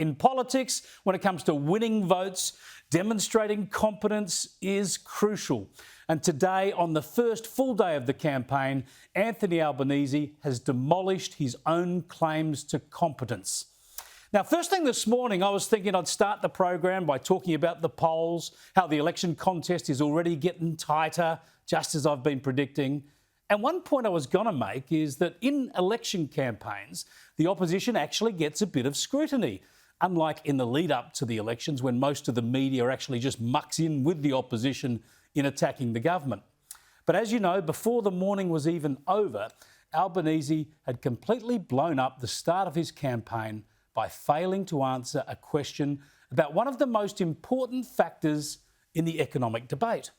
In politics, when it comes to winning votes, demonstrating competence is crucial. And today, on the first full day of the campaign, Anthony Albanese has demolished his own claims to competence. Now, first thing this morning, I was thinking I'd start the program by talking about the polls, how the election contest is already getting tighter, just as I've been predicting. And one point I was going to make is that in election campaigns, the opposition actually gets a bit of scrutiny, unlike in the lead up to the elections when most of the media actually just mucks in with the opposition in attacking the government. But as you know, before the morning was even over, Albanese had completely blown up the start of his campaign by failing to answer a question about one of the most important factors in the economic debate.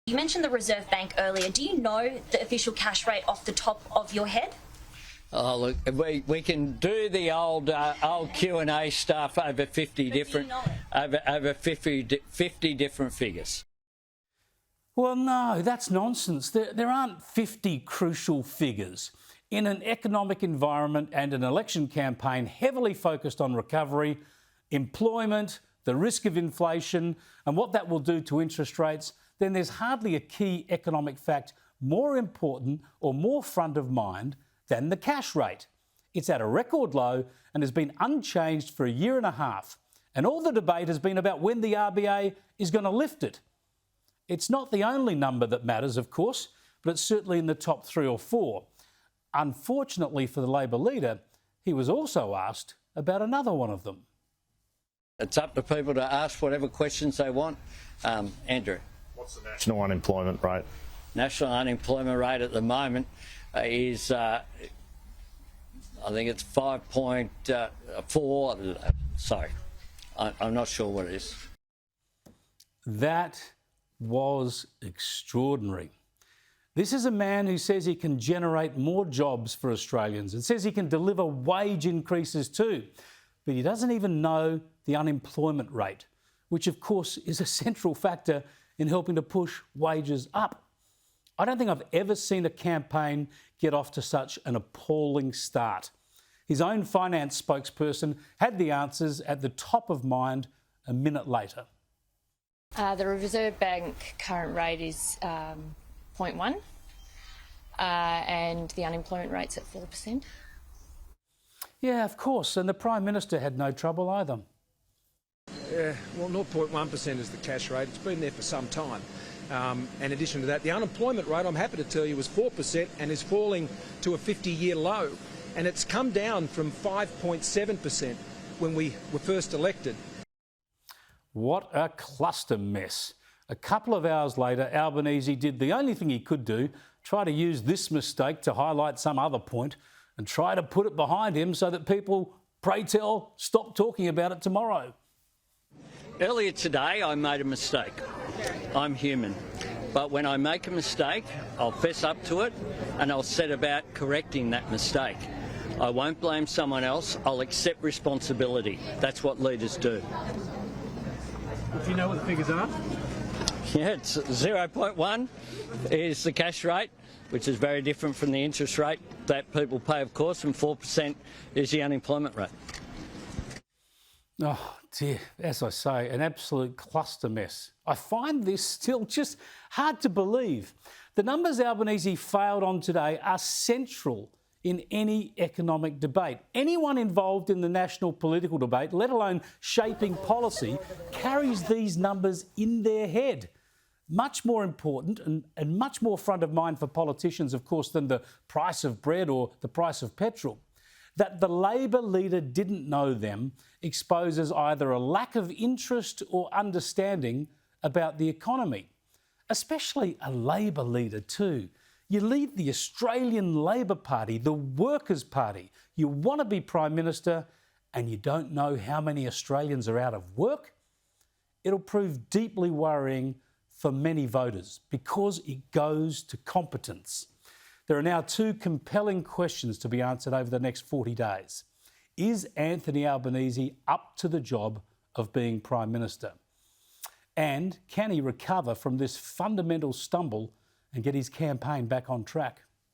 You mentioned the Reserve Bank earlier. Do you know the official cash rate off the top of your head? Oh, look, we can do the old Q&A stuff over 50 different over 50 different figures. Well, no, that's nonsense. There aren't 50 crucial figures. In an economic environment and an election campaign heavily focused on recovery, employment, the risk of inflation and what that will do to interest rates, then there's hardly a key economic fact more important or more front of mind than the cash rate. It's at a record low and has been unchanged for a year and a half. And all the debate has been about when the RBA is going to lift it. It's not the only number that matters, of course, but it's certainly in the top 3 or 4. Unfortunately for the Labor leader, he was also asked about another one of them. It's up to people to ask whatever questions they want. Andrew. What's the national unemployment rate? National unemployment rate at the moment is, I think it's 5.4. Sorry, I'm not sure what it is. That was extraordinary. This is a man who says he can generate more jobs for Australians and says he can deliver wage increases too. But he doesn't even know the unemployment rate, which of course is a central factor in helping to push wages up. I don't think I've ever seen a campaign get off to such an appalling start. His own finance spokesperson had the answers at the top of mind a minute later. The Reserve Bank current rate is 0.1 and the unemployment rate's at 4%. Yeah, of course, and the Prime Minister had no trouble either. Yeah, well, 0.1% is the cash rate. It's been there for some time. In addition to that, the unemployment rate, I'm happy to tell you, was 4% and is falling to a 50-year low. And it's come down from 5.7% when we were first elected. What a cluster mess. A couple of hours later, Albanese did the only thing he could do, try to use this mistake to highlight some other point and try to put it behind him so that people, pray tell, stop talking about it tomorrow. Earlier today, I made a mistake. I'm human. But when I make a mistake, I'll fess up to it and I'll set about correcting that mistake. I won't blame someone else. I'll accept responsibility. That's what leaders do. Do you know what the figures are? Yeah, it's 0.1 is the cash rate, which is very different from the interest rate that people pay, of course, and 4% is the unemployment rate. Oh dear, as I say, an absolute cluster mess. I find this still just hard to believe. The numbers Albanese failed on today are central in any economic debate. Anyone involved in the national political debate, let alone shaping policy, carries these numbers in their head. Much more important and much more front of mind for politicians, of course, than the price of bread or the price of petrol. That the Labor leader didn't know them exposes either a lack of interest or understanding about the economy. Especially a Labor leader too. You lead the Australian Labor Party, the Workers' Party. You want to be Prime Minister and you don't know how many Australians are out of work? It'll prove deeply worrying for many voters because it goes to competence. There are now 2 compelling questions to be answered over the next 40 days. Is Anthony Albanese up to the job of being Prime Minister? And can he recover from this fundamental stumble and get his campaign back on track?